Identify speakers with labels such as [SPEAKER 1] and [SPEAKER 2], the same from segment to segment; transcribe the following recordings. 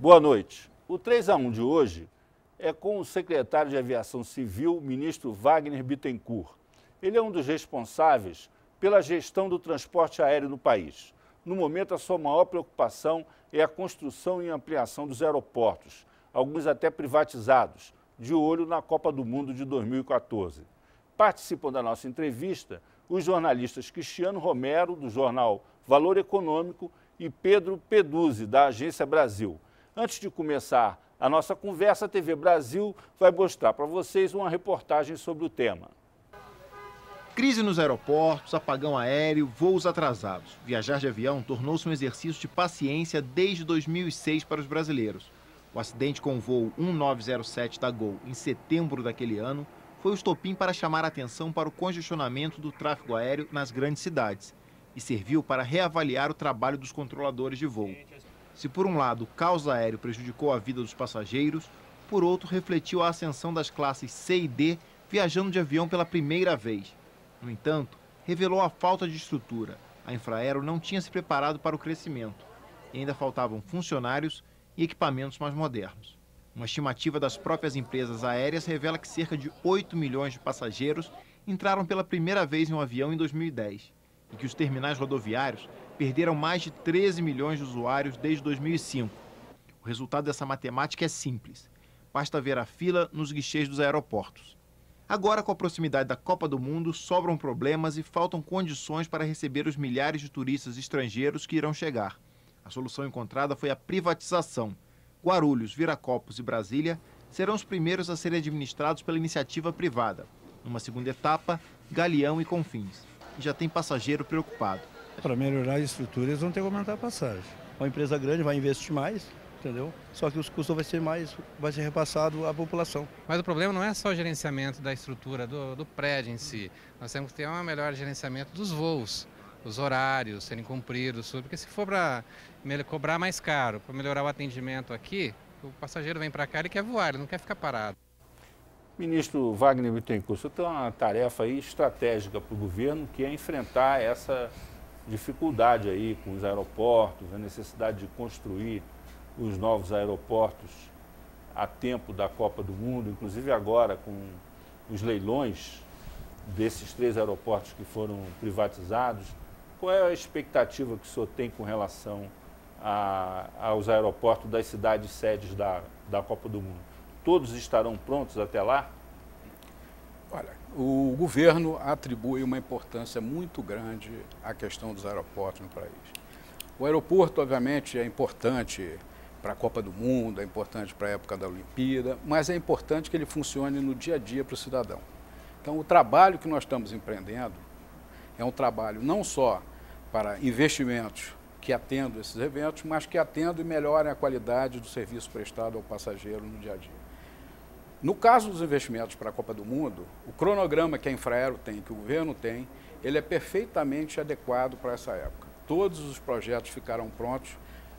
[SPEAKER 1] Boa noite. O 3-1 de hoje é com o secretário de Aviação Civil, ministro Wagner Bittencourt. Ele é um dos responsáveis pela gestão do transporte aéreo no país. No momento, a sua maior preocupação é a construção e ampliação dos aeroportos, alguns até privatizados, de olho na Copa do Mundo de 2014. Participam da nossa entrevista os jornalistas Cristiano Romero, do jornal Valor Econômico, e Pedro Peduzzi, da Agência Brasil. Antes de começar a nossa conversa, a TV Brasil vai mostrar para vocês uma reportagem sobre o tema.
[SPEAKER 2] Crise nos aeroportos, apagão aéreo, voos atrasados. Viajar de avião tornou-se um exercício de paciência desde 2006 para os brasileiros. O acidente com o voo 1907 da Gol em setembro daquele ano foi o estopim para chamar a atenção para o congestionamento do tráfego aéreo nas grandes cidades e serviu para reavaliar o trabalho dos controladores de voo. Se por um lado o caos aéreo prejudicou a vida dos passageiros, por outro refletiu a ascensão das classes C e D viajando de avião pela primeira vez. No entanto, revelou a falta de estrutura. A Infraero não tinha se preparado para o crescimento e ainda faltavam funcionários e equipamentos mais modernos. Uma estimativa das próprias empresas aéreas revela que cerca de 8 milhões de passageiros entraram pela primeira vez em um avião em 2010 e que os terminais rodoviários perderam mais de 13 milhões de usuários desde 2005. O resultado dessa matemática é simples. Basta ver a fila nos guichês dos aeroportos. Agora, com a proximidade da Copa do Mundo, sobram problemas e faltam condições para receber os milhares de turistas estrangeiros que irão chegar. A solução encontrada foi a privatização. Guarulhos, Viracopos e Brasília serão os primeiros a serem administrados pela iniciativa privada. Numa segunda etapa, Galeão e Confins. E já tem passageiro preocupado.
[SPEAKER 3] Para melhorar a estrutura, eles vão ter que aumentar a passagem. Uma empresa grande vai investir mais, entendeu? Só que os custos vai ser repassado à população.
[SPEAKER 4] Mas o problema não é só o gerenciamento da estrutura do prédio em si. Nós temos que ter um melhor gerenciamento dos voos, os horários serem cumpridos, porque se for para cobrar mais caro, para melhorar o atendimento aqui, o passageiro vem para cá e quer voar, ele não quer ficar parado.
[SPEAKER 1] Ministro Wagner Bittencourt, você tem uma tarefa aí estratégica para o governo, que é enfrentar essa dificuldade aí com os aeroportos, a necessidade de construir os novos aeroportos a tempo da Copa do Mundo, inclusive agora com os leilões desses 3 aeroportos que foram privatizados. Qual é a expectativa que o senhor tem com relação aos aeroportos das cidades sedes da Copa do Mundo? Todos estarão prontos até lá?
[SPEAKER 5] Olha, o governo atribui uma importância muito grande à questão dos aeroportos no país. O aeroporto, obviamente, é importante para a Copa do Mundo, é importante para a época da Olimpíada, mas é importante que ele funcione no dia a dia para o cidadão. Então, o trabalho que nós estamos empreendendo é um trabalho não só para investimentos que atendam esses eventos, mas que atendam e melhorem a qualidade do serviço prestado ao passageiro no dia a dia. No caso dos investimentos para a Copa do Mundo, o cronograma que a Infraero tem, que o governo tem, ele é perfeitamente adequado para essa época. Todos os projetos ficaram prontos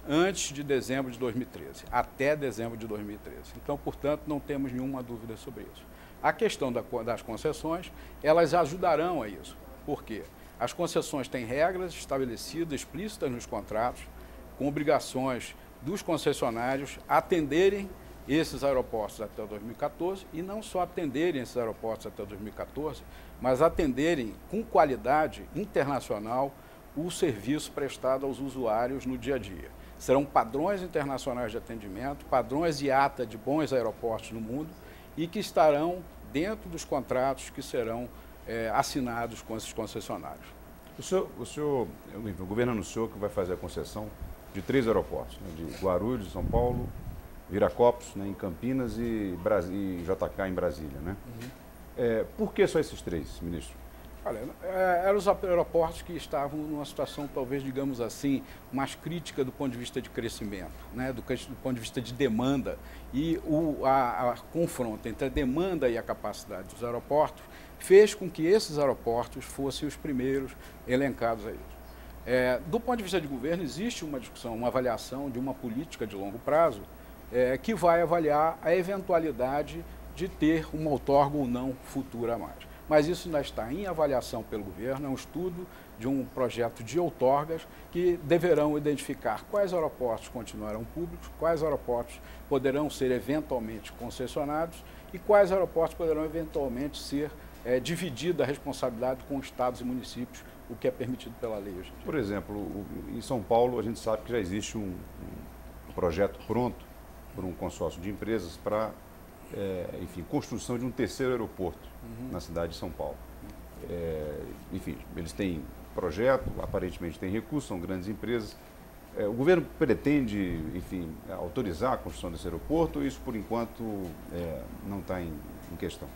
[SPEAKER 5] antes de dezembro de 2013, até dezembro de 2013. Então, portanto, não temos nenhuma dúvida sobre isso. A questão das concessões, elas ajudarão a isso. Por quê? As concessões têm regras estabelecidas, explícitas nos contratos, com obrigações dos concessionários atenderem esses aeroportos até 2014 e não só atenderem esses aeroportos até 2014, mas atenderem com qualidade internacional o serviço prestado aos usuários no dia a dia. Serão padrões internacionais de atendimento, padrões IATA de bons aeroportos no mundo e que estarão dentro dos contratos que serão assinados com esses concessionários.
[SPEAKER 6] O governo anunciou que vai fazer a concessão de 3 aeroportos, né, de Guarulhos, São Paulo, Viracopos, né, em Campinas e JK em Brasília, né? Por que só esses 3, ministro?
[SPEAKER 5] Olha, eram os aeroportos que estavam numa situação, talvez, digamos assim, mais crítica do ponto de vista de crescimento, né, do ponto de vista de demanda. E a confronto entre a demanda e a capacidade dos aeroportos fez com que esses aeroportos fossem os primeiros elencados a isso. Do ponto de vista de governo, existe uma discussão, uma avaliação de uma política de longo prazo que vai avaliar a eventualidade de ter uma outorga ou não futura a mais. mas isso ainda está em avaliação pelo governo, é um estudo de um projeto de outorgas que deverão identificar quais aeroportos continuarão públicos, quais aeroportos poderão ser eventualmente concessionados e quais aeroportos poderão eventualmente ser dividida a responsabilidade com estados e municípios, o que é permitido pela lei hoje em dia.
[SPEAKER 6] Por exemplo, em São Paulo a gente sabe que já existe um projeto pronto por um consórcio de empresas para, enfim, construção de um terceiro aeroporto na cidade de São Paulo. Enfim, eles têm projeto, aparentemente têm recursos, são grandes empresas. O governo pretende, enfim, autorizar a construção desse aeroporto ou isso, por enquanto, não está em questão?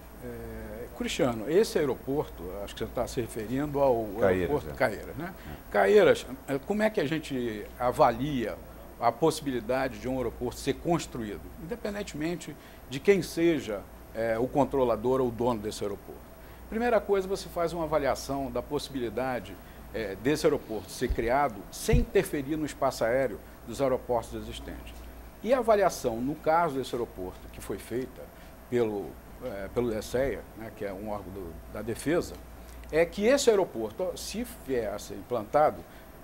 [SPEAKER 5] Cristiano, esse aeroporto, acho que você está se referindo ao aeroporto Caieiras, né? Caieiras, como é que a gente avalia a possibilidade de um aeroporto ser construído, independentemente de quem seja o controlador ou o dono desse aeroporto? Primeira coisa, você faz uma avaliação da possibilidade desse aeroporto ser criado sem interferir no espaço aéreo dos aeroportos existentes. E a avaliação, no caso desse aeroporto, que foi feita pelo DSEA, né, que é um órgão da Defesa, é que esse aeroporto, se vier a ser implantado,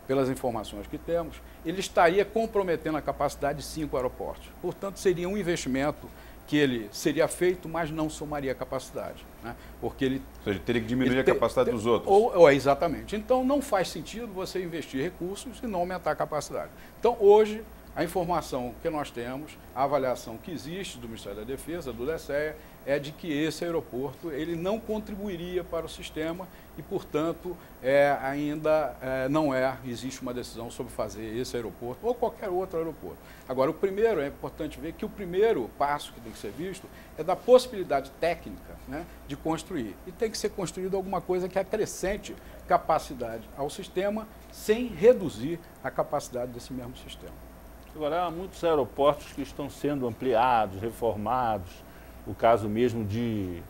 [SPEAKER 5] pelas informações que temos, ele estaria comprometendo a capacidade de 5 aeroportos. Portanto, seria um investimento que ele seria feito, mas não somaria a capacidade, né? Porque ele...
[SPEAKER 6] Ou seja, ele teria que diminuir a capacidade dos outros.
[SPEAKER 5] Exatamente. Então, não faz sentido você investir recursos e não aumentar a capacidade. Então, hoje, a informação que nós temos, a avaliação que existe do Ministério da Defesa, do DSEA, é de que esse aeroporto ele não contribuiria para o sistema e, portanto, ainda não existe uma decisão sobre fazer esse aeroporto ou qualquer outro aeroporto. Agora, é importante ver que o primeiro passo que tem que ser visto é da possibilidade técnica, né, de construir. E tem que ser construído alguma coisa que acrescente capacidade ao sistema sem reduzir a capacidade desse mesmo sistema.
[SPEAKER 1] Agora, há muitos aeroportos que estão sendo ampliados, reformados, o caso mesmo de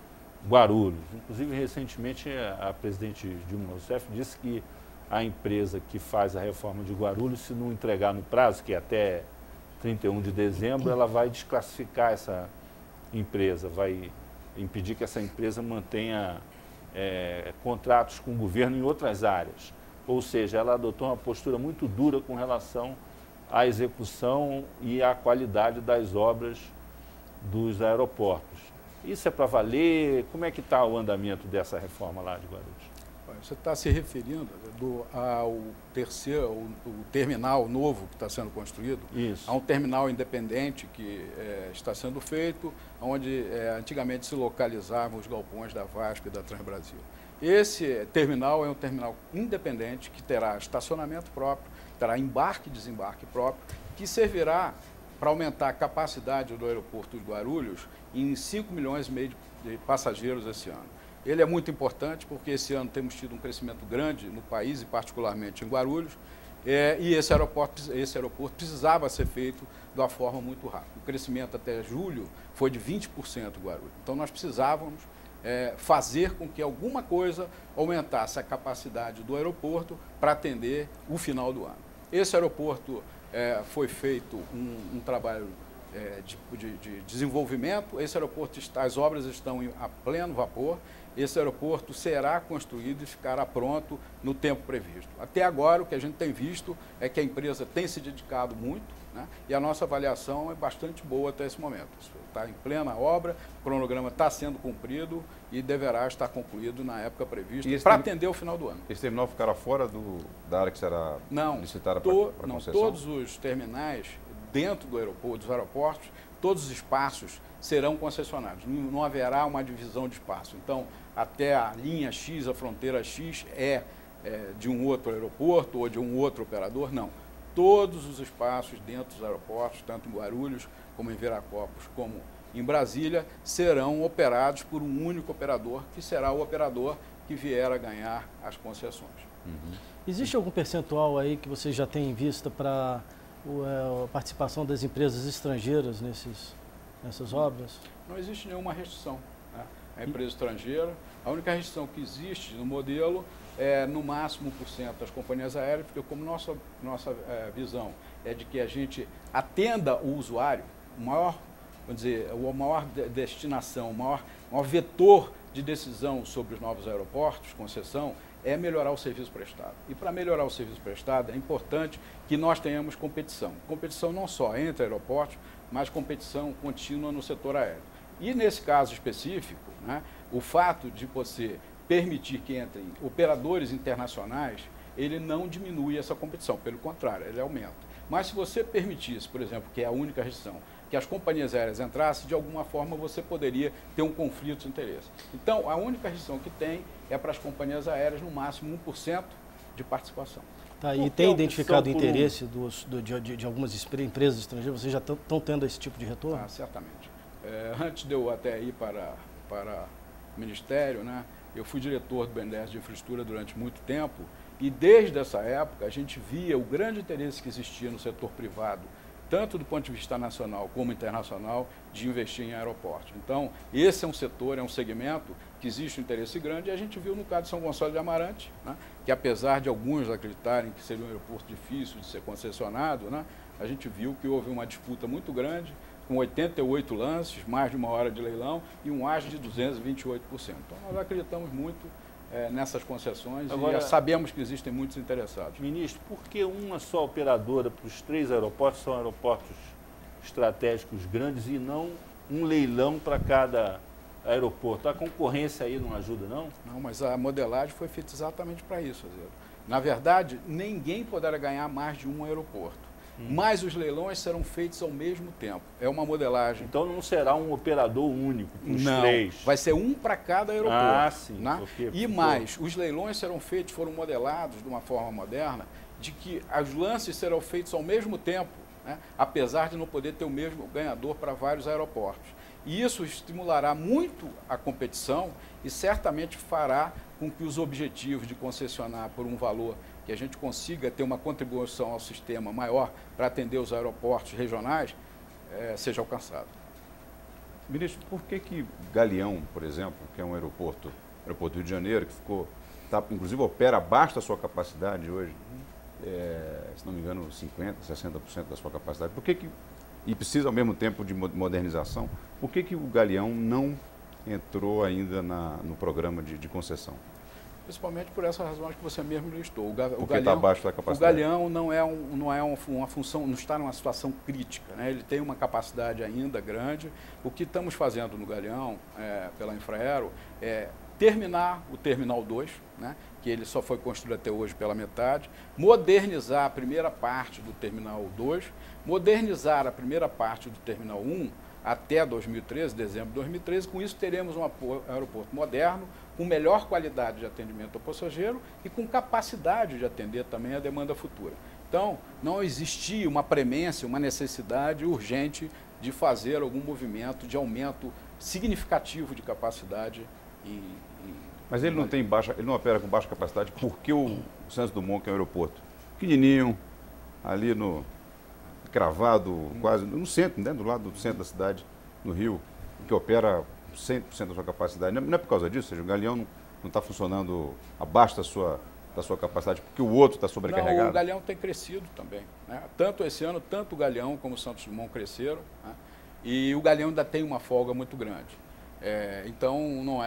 [SPEAKER 1] Guarulhos. Inclusive, recentemente, a presidente Dilma Rousseff disse que a empresa que faz a reforma de Guarulhos, se não entregar no prazo, que é até 31 de dezembro, ela vai desclassificar essa empresa, vai impedir que essa empresa mantenha contratos com o governo em outras áreas. Ou seja, ela adotou uma postura muito dura com relação à execução e à qualidade das obras dos aeroportos. Isso é para valer? Como é que está o andamento dessa reforma lá de Guarulhos?
[SPEAKER 5] Você está se referindo ao terminal novo que está sendo construído?
[SPEAKER 1] Isso.
[SPEAKER 5] Há um terminal independente que está sendo feito, onde antigamente se localizavam os galpões da VASP e da Transbrasil. Esse terminal é um terminal independente que terá estacionamento próprio, terá embarque e desembarque próprio, que servirá para aumentar a capacidade do aeroporto de Guarulhos em 5,5 milhões de passageiros esse ano. Ele é muito importante porque esse ano temos tido um crescimento grande no país e particularmente em Guarulhos, e esse aeroporto precisava ser feito de uma forma muito rápida. O crescimento até julho foi de 20% em Guarulhos. Então nós precisávamos fazer com que alguma coisa aumentasse a capacidade do aeroporto para atender o final do ano. Esse aeroporto foi feito um trabalho de desenvolvimento. Esse aeroporto, as obras estão a pleno vapor. Esse aeroporto será construído e ficará pronto no tempo previsto. Até agora, o que a gente tem visto é que a empresa tem se dedicado muito, né, e a nossa avaliação é bastante boa até esse momento. Está em plena obra, o cronograma está sendo cumprido e deverá estar concluído na época prevista para atender o final do ano.
[SPEAKER 6] Esse terminal ficará fora da área que será licitada para concessão?
[SPEAKER 5] Não, todos os terminais dentro do aeroporto, dos aeroportos, todos os espaços serão concessionados. Não haverá uma divisão de espaço. Então, até a linha X, a fronteira X, de um outro aeroporto ou de um outro operador, não. Todos os espaços dentro dos aeroportos, tanto em Guarulhos, como em Viracopos, como em Brasília, serão operados por um único operador, que será o operador que vier a ganhar as concessões.
[SPEAKER 7] Existe algum percentual aí que você já tem em vista para a participação das empresas estrangeiras nessas obras?
[SPEAKER 5] Não existe nenhuma restrição, né? A empresa estrangeira, a única restrição que existe no modelo é no máximo 1% das companhias aéreas, porque como nossa visão é de que a gente atenda o usuário, a maior destinação, o maior vetor de decisão sobre os novos aeroportos, concessão, é melhorar o serviço prestado. E para melhorar o serviço prestado é importante que nós tenhamos competição. Competição não só entre aeroportos, mas competição contínua no setor aéreo. E nesse caso específico, né, o fato de você permitir que entrem operadores internacionais, ele não diminui essa competição, pelo contrário, ele aumenta. Mas se você permitisse, por exemplo, que é a única restrição, que as companhias aéreas entrassem, de alguma forma você poderia ter um conflito de interesse. Então, a única restrição que tem é para as companhias aéreas, no máximo 1% de participação.
[SPEAKER 7] Tá, e tem identificado interesse de algumas empresas estrangeiras? Vocês já estão tendo esse tipo de retorno?
[SPEAKER 5] Ah, certamente. Antes de eu até ir para o Ministério, né, eu fui diretor do BNDES de infraestrutura durante muito tempo e desde essa época a gente via o grande interesse que existia no setor privado, tanto do ponto de vista nacional como internacional, de investir em aeroportos. Então, esse é um setor, é um segmento que existe um interesse grande e a gente viu no caso de São Gonçalo de Amarante, né, que apesar de alguns acreditarem que seria um aeroporto difícil de ser concessionado, né, a gente viu que houve uma disputa muito grande, com 88 lances, mais de 1 hora de leilão e um ágio de 228%. Então, nós acreditamos muito nessas concessões. Agora, e sabemos que existem muitos interessados.
[SPEAKER 1] Ministro, por que uma só operadora para os 3 aeroportos? São aeroportos estratégicos grandes e não um leilão para cada aeroporto? A concorrência aí não ajuda, não?
[SPEAKER 5] Não, mas a modelagem foi feita exatamente para isso, Azevedo. Na verdade, ninguém poderá ganhar mais de um aeroporto. Mas os leilões serão feitos ao mesmo tempo. É uma modelagem.
[SPEAKER 1] Então não será um operador único para os
[SPEAKER 5] não,
[SPEAKER 1] 3?
[SPEAKER 5] Vai ser um para cada aeroporto.
[SPEAKER 1] Ah, sim.
[SPEAKER 5] Né? E mais, os leilões serão feitos, foram modelados de uma forma moderna, de que os lances serão feitos ao mesmo tempo, né? Apesar de não poder ter o mesmo ganhador para vários aeroportos. E isso estimulará muito a competição e certamente fará com que os objetivos de concessionar por um valor que a gente consiga ter uma contribuição ao sistema maior para atender os aeroportos regionais, seja alcançado.
[SPEAKER 6] Ministro, por que Galeão, por exemplo, que é um aeroporto do Rio de Janeiro, que inclusive opera abaixo da sua capacidade hoje, se não me engano, 50%, 60% da sua capacidade, e precisa ao mesmo tempo de modernização, por que o Galeão não entrou ainda no programa de concessão?
[SPEAKER 5] Principalmente por essas razões que você mesmo listou.
[SPEAKER 6] Porque está abaixo da capacidade.
[SPEAKER 5] O Galeão não é uma função, não está numa situação crítica, né? Ele tem uma capacidade ainda grande. O que estamos fazendo no Galeão, pela Infraero, é terminar o Terminal 2, né? Que ele só foi construído até hoje pela metade, modernizar a primeira parte do Terminal 2, modernizar a primeira parte do Terminal 1 até 2013, dezembro de 2013. Com isso teremos um aeroporto moderno, com melhor qualidade de atendimento ao passageiro e com capacidade de atender também a demanda futura. Então, não existia uma premência, uma necessidade urgente de fazer algum movimento de aumento significativo de capacidade.
[SPEAKER 6] Mas ele não opera com baixa capacidade porque o Santos Dumont, que é um aeroporto pequenininho, ali cravado quase no centro, né, do lado do centro da cidade, no Rio, que opera 100% da sua capacidade. Não é por causa disso, ou seja, o Galeão não está funcionando abaixo da sua capacidade, porque o outro está sobrecarregado?
[SPEAKER 5] Não, o Galeão tem crescido também, né? Tanto esse ano, tanto o Galeão como o Santos Dumont cresceram, né? E o Galeão ainda tem uma folga muito grande. Então, não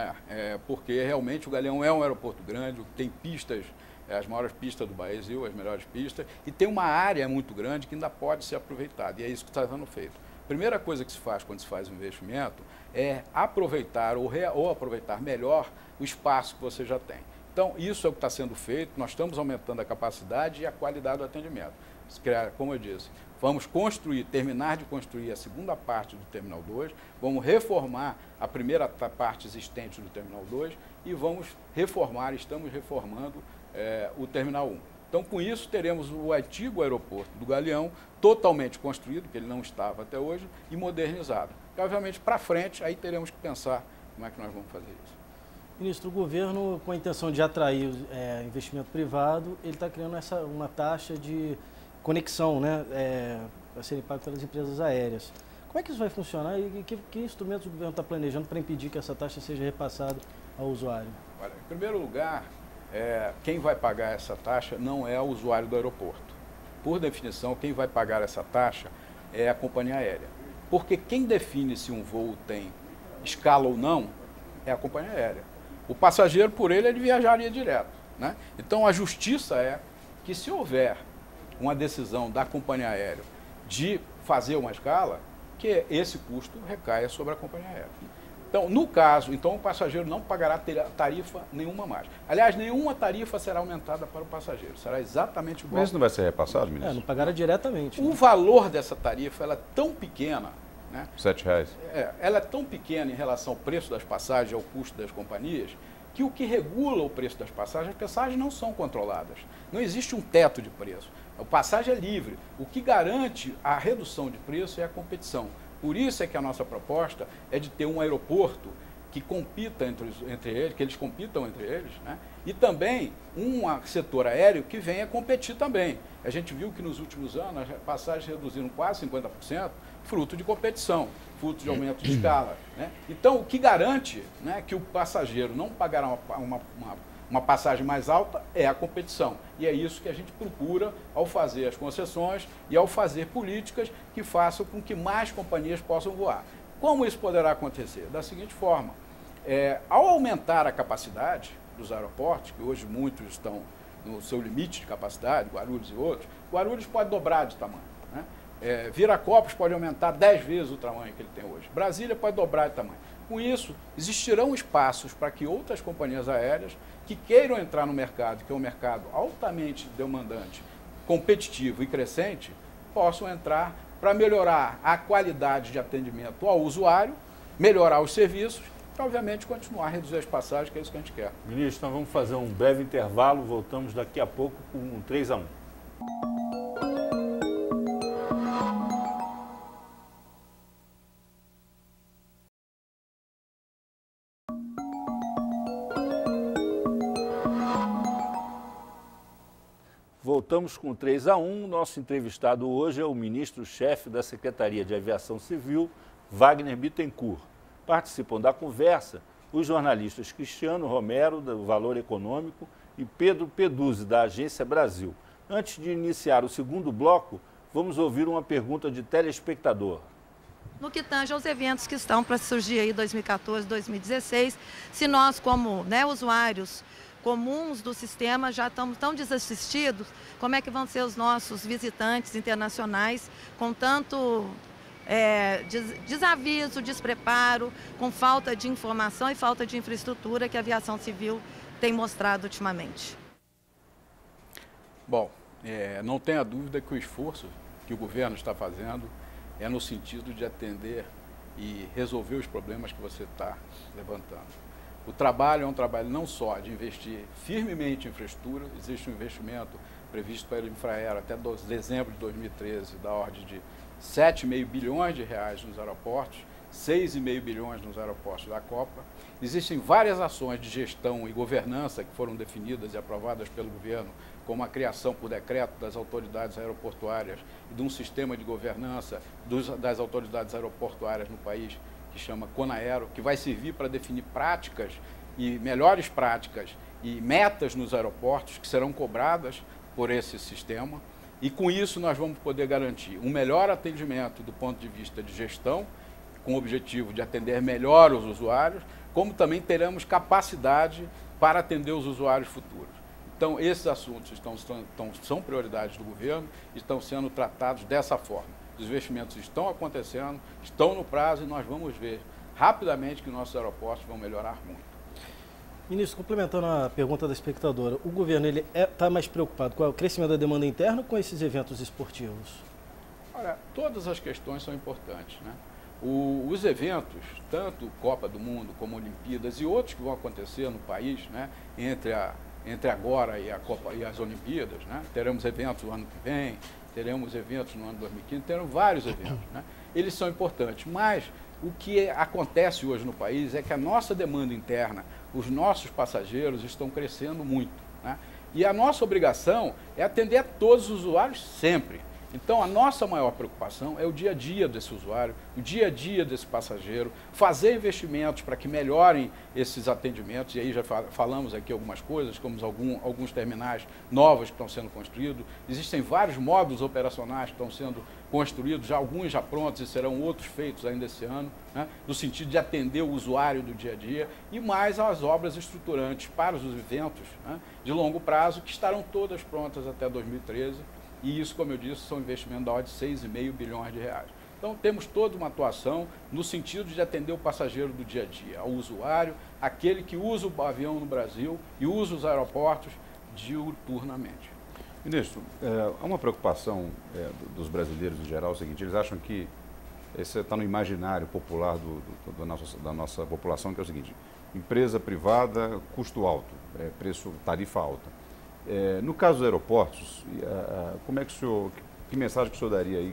[SPEAKER 5] porque realmente o Galeão é um aeroporto grande, tem pistas, as maiores pistas do Brasil, as melhores pistas, e tem uma área muito grande que ainda pode ser aproveitada, e é isso que está sendo feito. A primeira coisa que se faz quando se faz um investimento é aproveitar ou aproveitar melhor o espaço que você já tem. Então, isso é o que está sendo feito, nós estamos aumentando a capacidade e a qualidade do atendimento. Como eu disse, vamos terminar de construir a segunda parte do Terminal 2, vamos reformar a primeira parte existente do Terminal 2 e estamos reformando o Terminal 1. Então, com isso, teremos o antigo aeroporto do Galeão totalmente construído, que ele não estava até hoje, e modernizado. E, obviamente, para frente, aí teremos que pensar como é que nós vamos fazer isso.
[SPEAKER 7] Ministro, o governo, com a intenção de atrair investimento privado, ele está criando uma taxa de conexão, né, para serem pagas pelas empresas aéreas. Como é que isso vai funcionar e que instrumentos o governo está planejando para impedir que essa taxa seja repassada ao usuário?
[SPEAKER 5] Olha, em primeiro lugar, quem vai pagar essa taxa não é o usuário do aeroporto. Por definição, quem vai pagar essa taxa é a companhia aérea. Porque quem define se um voo tem escala ou não é a companhia aérea. O passageiro, por ele viajaria direto, né? Então, a justiça é que, se houver uma decisão da companhia aérea de fazer uma escala, que esse custo recaia sobre a companhia aérea. Então, no caso, o passageiro não pagará tarifa nenhuma mais. Aliás, nenhuma tarifa será aumentada para o passageiro. Será exatamente igual.
[SPEAKER 6] Mas isso não vai ser repassado, ministro?
[SPEAKER 7] Não pagará diretamente.
[SPEAKER 5] O valor dessa tarifa ela é tão pequena, né?
[SPEAKER 6] R$7.
[SPEAKER 5] Ela é tão pequena em relação ao preço das passagens, ao custo das companhias, que o que regula o preço das passagens, as passagens não são controladas. Não existe um teto de preço. A passagem é livre. O que garante a redução de preço é a competição. Por isso é que a nossa proposta é de ter um aeroporto que compita entre eles, que eles compitam entre eles, né? E também um setor aéreo que venha competir também. A gente viu que nos últimos anos as passagens reduziram quase 50%, fruto de competição, fruto de aumento de escala, né? Então, o que garante, né, que o passageiro não pagará uma passagem mais alta é a competição. E é isso que a gente procura ao fazer as concessões e ao fazer políticas que façam com que mais companhias possam voar. Como isso poderá acontecer? Da seguinte forma, ao aumentar a capacidade dos aeroportos, que hoje muitos estão no seu limite de capacidade, Guarulhos e outros, Guarulhos pode dobrar de tamanho, né? Viracopos pode aumentar 10 vezes o tamanho que ele tem hoje. Brasília pode dobrar de tamanho. Com isso, existirão espaços para que outras companhias aéreas que queiram entrar no mercado, que é um mercado altamente demandante, competitivo e crescente, possam entrar para melhorar a qualidade de atendimento ao usuário, melhorar os serviços e, obviamente, continuar a reduzir as passagens, que é isso que a gente quer.
[SPEAKER 1] Ministro, nós vamos fazer um breve intervalo, voltamos daqui a pouco com um 3-1. Voltamos com 3-1. Nosso entrevistado hoje é o ministro-chefe da Secretaria de Aviação Civil, Wagner Bittencourt. Participam da conversa os jornalistas Cristiano Romero, do Valor Econômico, e Pedro Peduzzi, da Agência Brasil. Antes de iniciar o segundo bloco, vamos ouvir uma pergunta de telespectador.
[SPEAKER 8] No que tange aos eventos que estão para surgir aí 2014, 2016, se nós, como usuários comuns do sistema, já estamos tão desassistidos, como é que vão ser os nossos visitantes internacionais com tanto desaviso, despreparo, com falta de informação e falta de infraestrutura que a aviação civil tem mostrado ultimamente?
[SPEAKER 5] Bom, não tenha dúvida que o esforço que o governo está fazendo é no sentido de atender e resolver os problemas que você está levantando. O trabalho é um trabalho não só de investir firmemente em infraestrutura, existe um investimento previsto pela Infraero até dezembro de 2013, da ordem de 7,5 bilhões de reais nos aeroportos, 6,5 bilhões nos aeroportos da Copa. Existem várias ações de gestão e governança que foram definidas e aprovadas pelo governo, como a criação por decreto das autoridades aeroportuárias e de um sistema de governança das autoridades aeroportuárias no país, que chama Conaero, que vai servir para definir práticas e melhores práticas e metas nos aeroportos que serão cobradas por esse sistema. E com isso nós vamos poder garantir um melhor atendimento do ponto de vista de gestão, com o objetivo de atender melhor os usuários, como também teremos capacidade para atender os usuários futuros. Então, esses assuntos são prioridades do governo e estão sendo tratados dessa forma. Os investimentos estão acontecendo, estão no prazo e nós vamos ver rapidamente que nossos aeroportos vão melhorar muito.
[SPEAKER 7] Ministro, complementando a pergunta da espectadora, o governo está mais preocupado com o crescimento da demanda interna ou com esses eventos esportivos?
[SPEAKER 5] Olha, todas as questões são importantes, né? Os eventos, tanto Copa do Mundo como Olimpíadas e outros que vão acontecer no país, né, entre agora e a Copa e as Olimpíadas, né? Teremos eventos no ano que vem, teremos eventos no ano 2015, teremos vários eventos, né? Eles são importantes, mas o que acontece hoje no país é que a nossa demanda interna, os nossos passageiros estão crescendo muito, né? E a nossa obrigação é atender a todos os usuários sempre. Então, a nossa maior preocupação é o dia a dia desse usuário, o dia a dia desse passageiro, fazer investimentos para que melhorem esses atendimentos, e aí já falamos aqui algumas coisas, como alguns terminais novos que estão sendo construídos, existem vários módulos operacionais que estão sendo construídos, já alguns já prontos e serão outros feitos ainda esse ano, né, no sentido de atender o usuário do dia a dia, e mais as obras estruturantes para os eventos, né, de longo prazo, que estarão todas prontas até 2013, e isso, como eu disse, são investimentos da ordem de 6,5 bilhões de reais. Então, temos toda uma atuação no sentido de atender o passageiro do dia a dia, ao usuário, aquele que usa o avião no Brasil e usa os aeroportos diuturnamente.
[SPEAKER 6] Ministro, há uma preocupação dos brasileiros em geral, é o seguinte, eles acham que, esse está no imaginário popular da nossa população, que é o seguinte, empresa privada, custo alto, preço, tarifa alta. No caso dos aeroportos, como é que que mensagem que o senhor daria aí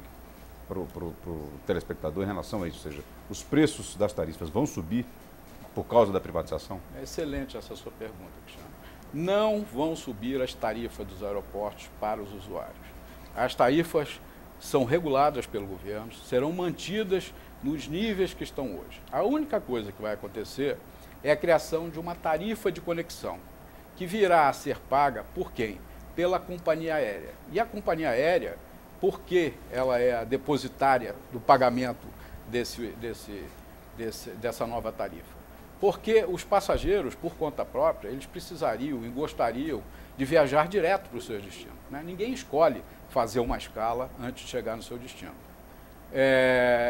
[SPEAKER 6] para o telespectador em relação a isso? Ou seja, os preços das tarifas vão subir por causa da privatização?
[SPEAKER 5] É excelente essa sua pergunta, Cristiano. Não vão subir as tarifas dos aeroportos para os usuários. As tarifas são reguladas pelo governo, serão mantidas nos níveis que estão hoje. A única coisa que vai acontecer é a criação de uma tarifa de conexão, que virá a ser paga por quem? Pela companhia aérea. E a companhia aérea, por que ela é a depositária do pagamento dessa nova tarifa? Porque os passageiros, por conta própria, eles precisariam e gostariam de viajar direto para o seu destino, né? Ninguém escolhe fazer uma escala antes de chegar no seu destino.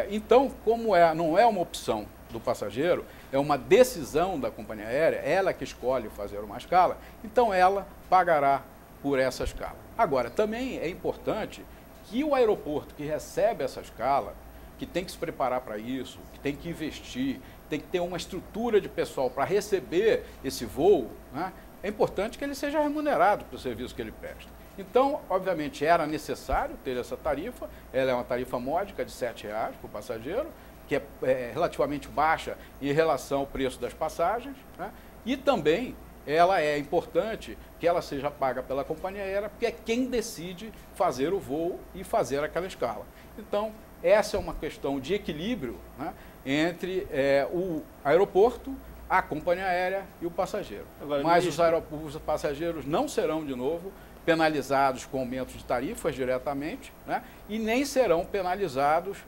[SPEAKER 5] Então, como não é uma opção do passageiro, é uma decisão da companhia aérea, ela que escolhe fazer uma escala, então ela pagará por essa escala. Agora, também é importante que o aeroporto que recebe essa escala, que tem que se preparar para isso, que tem que investir, tem que ter uma estrutura de pessoal para receber esse voo, né, é importante que ele seja remunerado pelo serviço que ele presta. Então, obviamente, era necessário ter essa tarifa, ela é uma tarifa módica de R$ 7,00 por passageiro, que é relativamente baixa em relação ao preço das passagens, né? E também ela é importante que ela seja paga pela companhia aérea, porque é quem decide fazer o voo e fazer aquela escala. Então, essa é uma questão de equilíbrio, né, entre o aeroporto, a companhia aérea e o passageiro. Agora, mas os passageiros não serão, de novo, penalizados com aumento de tarifas diretamente, né, e nem serão penalizados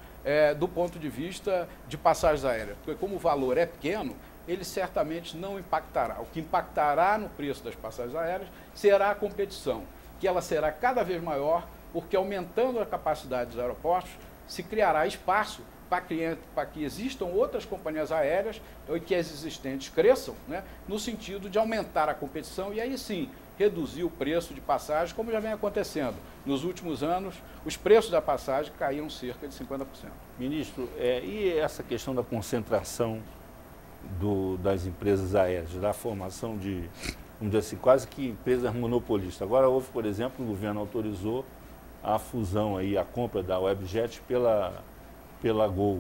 [SPEAKER 5] do ponto de vista de passagens aéreas, porque como o valor é pequeno, ele certamente não impactará. O que impactará no preço das passagens aéreas será a competição, que ela será cada vez maior, porque aumentando a capacidade dos aeroportos, se criará espaço para que existam outras companhias aéreas e que as existentes cresçam, né, no sentido de aumentar a competição e aí sim reduzir o preço de passagem, como já vem acontecendo. Nos últimos anos, os preços da passagem caíram cerca de 50%.
[SPEAKER 1] Ministro, e essa questão da concentração das empresas aéreas, da formação de, vamos dizer assim, quase que empresas monopolistas? Agora houve, por exemplo, o governo autorizou a fusão, aí, a compra da Webjet pela Gol.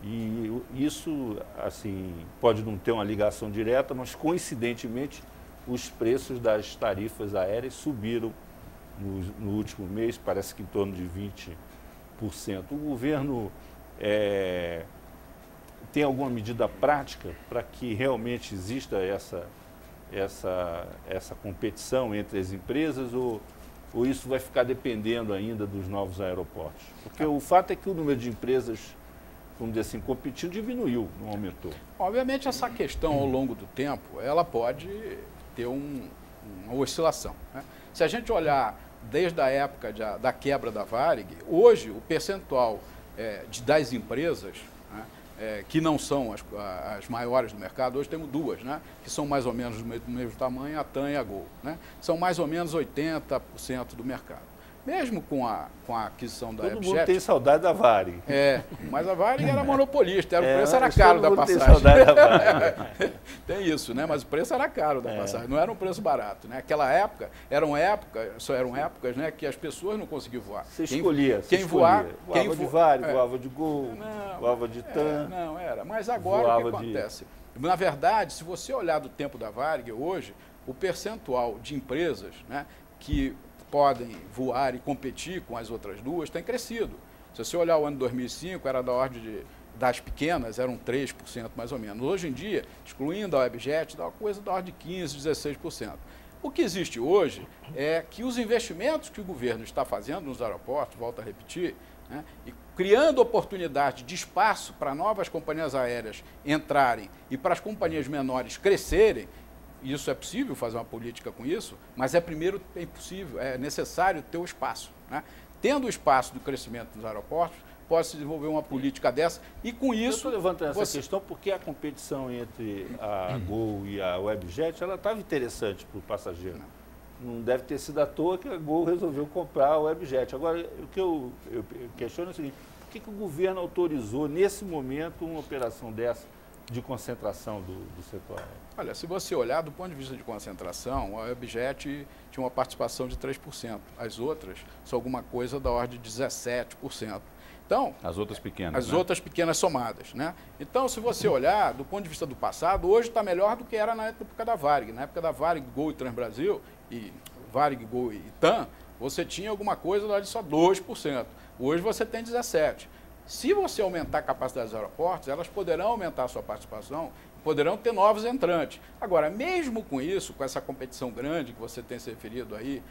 [SPEAKER 1] E isso, assim, pode não ter uma ligação direta, mas coincidentemente os preços das tarifas aéreas subiram no último mês, parece que em torno de 20%. O governo tem alguma medida prática para que realmente exista essa competição entre as empresas ou isso vai ficar dependendo ainda dos novos aeroportos? Porque o fato é que o número de empresas, vamos dizer assim, competindo diminuiu, não aumentou.
[SPEAKER 5] Obviamente essa questão ao longo do tempo, ela pode ter uma oscilação, né? Se a gente olhar desde a época da quebra da Varig, hoje o percentual das empresas, né, que não são as maiores do mercado, hoje temos duas, né, que são mais ou menos do mesmo tamanho, a TAM e a Gol, né, são mais ou menos 80% do mercado. Mesmo com a aquisição da
[SPEAKER 1] Todo mundo tem saudade da Varig.
[SPEAKER 5] Mas a Varig era monopolista, o preço era caro da passagem.
[SPEAKER 1] Tem saudade da Varig.
[SPEAKER 5] Tem isso, né? Mas o preço era caro da passagem, não era um preço barato, né? Aquela época, eram épocas, né, que as pessoas não conseguiam voar.
[SPEAKER 1] Você escolhia.
[SPEAKER 5] Voava
[SPEAKER 1] de Varig, voava de Gol, voava de TAM.
[SPEAKER 5] Não, era. Mas agora o que acontece? Na verdade, se você olhar do tempo da Varig hoje, o percentual de empresas, né, que podem voar e competir com as outras duas tem crescido. Se você olhar o ano 2005, era da ordem das pequenas, eram 3% mais ou menos. Hoje em dia, excluindo a Webjet, dá uma coisa da ordem de 15%, 16%. O que existe hoje é que os investimentos que o governo está fazendo nos aeroportos, volto a repetir, né, e criando oportunidade de espaço para novas companhias aéreas entrarem e para as companhias menores crescerem, isso é possível fazer uma política com isso, mas primeiro é impossível, é necessário ter o espaço, né? Tendo o espaço do crescimento dos aeroportos, pode-se desenvolver uma política dessa e com isso...
[SPEAKER 1] Eu estou levantando essa questão porque a competição entre a Gol e a Webjet, ela estava interessante para o passageiro. Não deve ter sido à toa que a Gol resolveu comprar a Webjet. Agora, o que eu questiono é o seguinte, por que o governo autorizou, nesse momento, uma operação dessa de concentração do setor aéreo?
[SPEAKER 5] Olha, se você olhar do ponto de vista de concentração, a Webjet tinha uma participação de 3%. As outras são alguma coisa da ordem de 17%. Então,
[SPEAKER 6] as outras pequenas.
[SPEAKER 5] As outras pequenas somadas, né? Então, se você olhar do ponto de vista do passado, hoje está melhor do que era na época da Varig. Na época da Varig, Gol e Transbrasil, e Varig, Gol e TAM, você tinha alguma coisa lá de só 2%. Hoje você tem 17%. Se você aumentar a capacidade dos aeroportos, elas poderão aumentar a sua participação, poderão ter novos entrantes. Agora, mesmo com isso, com essa competição grande que você tem se referido aí,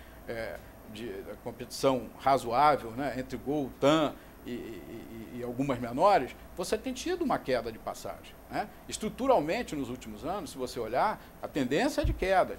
[SPEAKER 5] de competição razoável, né, entre Gol, TAM e algumas menores, você tem tido uma queda de passagem, né? Estruturalmente, nos últimos anos, se você olhar, a tendência é de queda,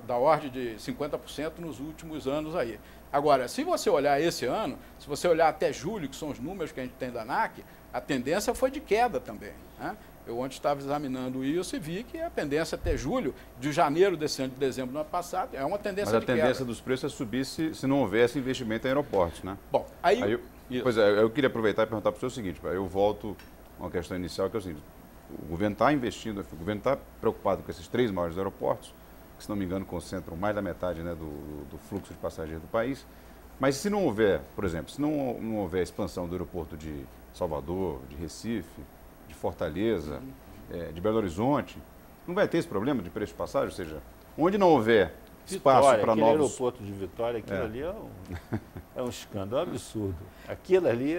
[SPEAKER 5] da ordem de 50% nos últimos anos aí. Agora, se você olhar esse ano, se você olhar até julho, que são os números que a gente tem da ANAC, a tendência foi de queda também, né? Eu ontem estava examinando isso e vi que a tendência até julho, de janeiro desse ano, de dezembro do ano passado, é uma tendência de queda.
[SPEAKER 6] Mas a tendência dos preços é subir se não houvesse investimento em aeroportos, né?
[SPEAKER 5] Bom,
[SPEAKER 6] eu queria aproveitar e perguntar para o senhor o seguinte, eu volto a uma questão inicial, que é o seguinte, o governo está investindo, o governo está preocupado com esses 3 maiores aeroportos, que, se não me engano, concentram mais da metade, né, do fluxo de passageiros do país. Mas se não houver, por exemplo, se não houver expansão do aeroporto de Salvador, de Recife, de Fortaleza, de Belo Horizonte, não vai ter esse problema de preço de passagem? Ou seja, onde não houver espaço para novos...
[SPEAKER 1] O aeroporto de Vitória, aquilo ali é um escândalo, é um absurdo. Aquilo ali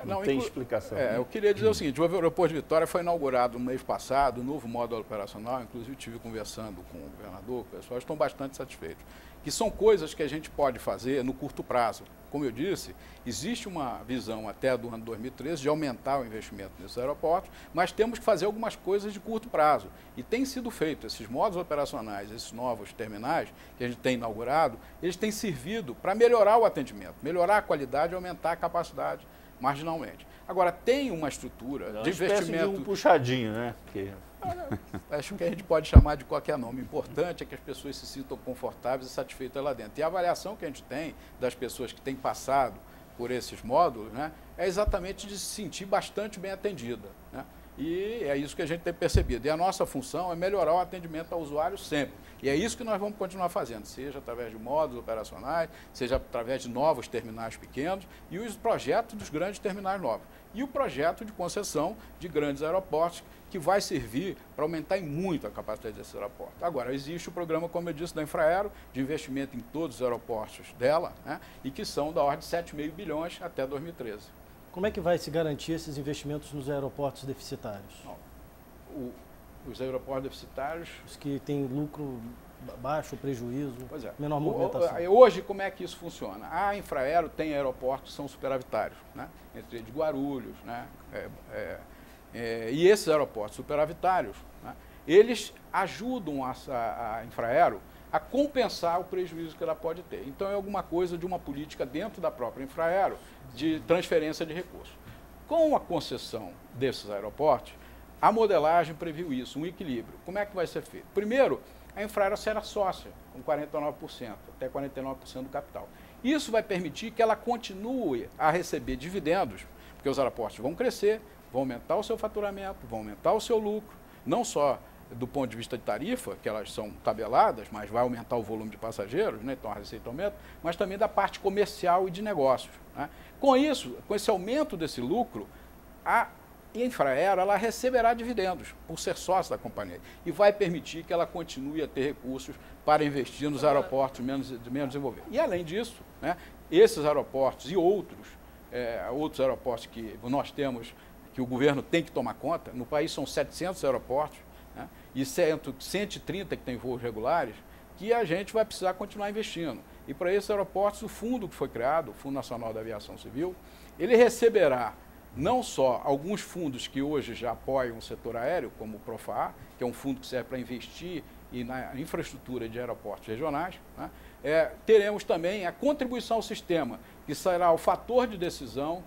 [SPEAKER 1] não tem explicação.
[SPEAKER 5] Eu queria dizer o seguinte, o aeroporto de Vitória foi inaugurado no mês passado, um novo módulo operacional, inclusive estive conversando com o governador, o pessoal estão bastante satisfeitos, que são coisas que a gente pode fazer no curto prazo. Como eu disse, existe uma visão até do ano 2013 de aumentar o investimento nesses aeroportos, mas temos que fazer algumas coisas de curto prazo. E tem sido feito, esses módulos operacionais, esses novos terminais que a gente tem inaugurado, eles têm servido para melhorar o atendimento, melhorar a qualidade e aumentar a capacidade marginalmente. Agora, tem uma estrutura de investimento...
[SPEAKER 1] De um puxadinho, né?
[SPEAKER 5] Acho que a gente pode chamar de qualquer nome. O importante é que as pessoas se sintam confortáveis e satisfeitas lá dentro. E a avaliação que a gente tem das pessoas que têm passado por esses módulos, né, é exatamente de se sentir bastante bem atendida, né? E é isso que a gente tem percebido. E a nossa função é melhorar o atendimento ao usuário sempre. E é isso que nós vamos continuar fazendo, seja através de módulos operacionais, seja através de novos terminais pequenos e os projetos dos grandes terminais novos. E o projeto de concessão de grandes aeroportos, que vai servir para aumentar em muito a capacidade desse aeroporto. Agora, existe o programa, como eu disse, da Infraero, de investimento em todos os aeroportos dela, né, e que são da ordem de 7,5 bilhões até 2013.
[SPEAKER 7] Como é que vai se garantir esses investimentos nos aeroportos deficitários?
[SPEAKER 5] Os aeroportos deficitários...
[SPEAKER 7] Os que têm lucro baixo, prejuízo, menor movimentação.
[SPEAKER 5] Hoje, como é que isso funciona? A Infraero tem aeroportos que são superavitários, né? Entre eles Guarulhos, né? E esses aeroportos superavitários, né, eles ajudam a Infraero a compensar o prejuízo que ela pode ter. Então, é alguma coisa de uma política dentro da própria Infraero de transferência de recursos. Com a concessão desses aeroportos, a modelagem previu isso, um equilíbrio. Como é que vai ser feito? Primeiro, a Infraero será sócia, com 49%, até 49% do capital. Isso vai permitir que ela continue a receber dividendos, porque os aeroportos vão crescer, vão aumentar o seu faturamento, vão aumentar o seu lucro, não só do ponto de vista de tarifa, que elas são tabeladas, mas vai aumentar o volume de passageiros, né, então a receita aumenta, mas também da parte comercial e de negócios, né? Com isso, com esse aumento desse lucro, a Infraero ela receberá dividendos por ser sócio da companhia e vai permitir que ela continue a ter recursos para investir nos aeroportos menos desenvolvidos. E, além disso, né, esses aeroportos e outros aeroportos que nós temos, que o governo tem que tomar conta, no país são 700 aeroportos, né, e 130 que têm voos regulares, que a gente vai precisar continuar investindo. E para esses aeroportos, o fundo que foi criado, o Fundo Nacional da Aviação Civil, ele receberá não só alguns fundos que hoje já apoiam o setor aéreo, como o Profar, que é um fundo que serve para investir na infraestrutura de aeroportos regionais, né? Teremos também a contribuição ao sistema, que será o fator de decisão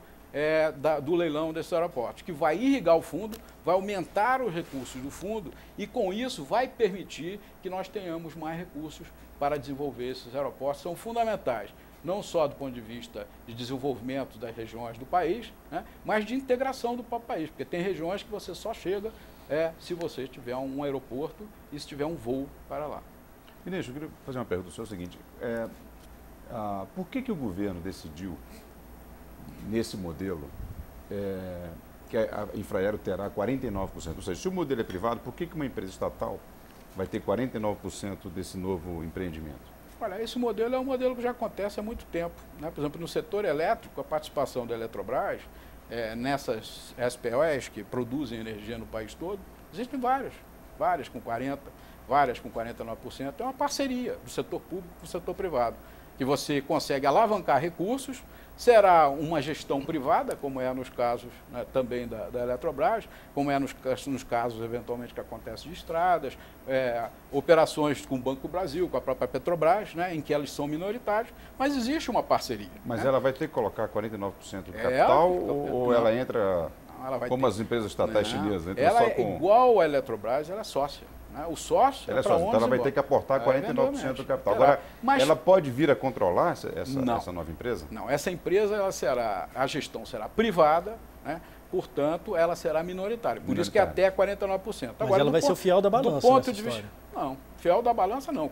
[SPEAKER 5] do leilão desses aeroportos, que vai irrigar o fundo, vai aumentar os recursos do fundo e, com isso, vai permitir que nós tenhamos mais recursos para desenvolver esses aeroportos. São fundamentais, não só do ponto de vista de desenvolvimento das regiões do país, né, mas de integração do próprio país, porque tem regiões que você só chega se você tiver um aeroporto e se tiver um voo para lá.
[SPEAKER 6] Vinícius, eu queria fazer uma pergunta. O seguinte, por que o governo decidiu, nesse modelo, que a Infraero terá 49%? Ou seja, se o modelo é privado, por que uma empresa estatal vai ter 49% desse novo empreendimento?
[SPEAKER 5] Olha, esse modelo é um modelo que já acontece há muito tempo, né? Por exemplo, no setor elétrico, a participação da Eletrobras, nessas SPOs que produzem energia no país todo, existem várias com 40%, várias com 49%. É uma parceria do setor público com o setor privado, que você consegue alavancar recursos. Será uma gestão privada, como é nos casos, né, também da Eletrobras, como é nos casos, eventualmente, que acontecem de estradas, operações com o Banco do Brasil, com a própria Petrobras, né, em que elas são minoritárias, mas existe uma parceria.
[SPEAKER 6] Mas
[SPEAKER 5] né?
[SPEAKER 6] Ela vai ter que colocar 49% do capital ou ela entra, como as empresas estatais chinesas?
[SPEAKER 5] Ela é igual à Eletrobras, ela é sócia. O sócio
[SPEAKER 6] ela é sócia, então ela vai ter que aportar 49% do capital. Agora, ela pode vir a controlar essa nova empresa?
[SPEAKER 5] Não, essa empresa, a gestão será privada, né? Portanto, ela será minoritária. Por isso que até 49%.
[SPEAKER 7] Mas ela vai ser o fiel da balança.
[SPEAKER 5] Do ponto de vista, não, fiel da balança não.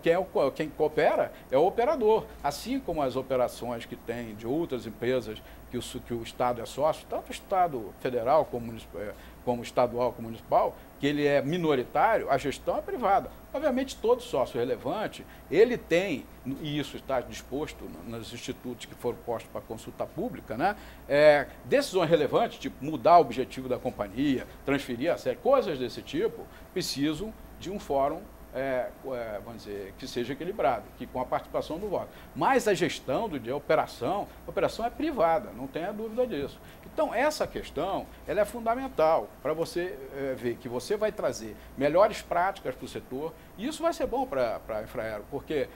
[SPEAKER 5] Quem coopera é o operador. Assim como as operações que tem de outras empresas que o Estado é sócio, tanto o Estado federal como estadual, como municipal, que ele é minoritário, a gestão é privada. Obviamente, todo sócio relevante, ele tem, e isso está disposto nos institutos que foram postos para consulta pública, né? Decisões relevantes, tipo mudar o objetivo da companhia, transferir a série, coisas desse tipo, precisam de um fórum, vamos dizer, que seja equilibrado, que com a participação do voto. Mas a gestão a operação é privada, não tenha dúvida disso. Então, essa questão, ela é fundamental para você ver que você vai trazer melhores práticas para o setor, e isso vai ser bom para a Infraero, porque,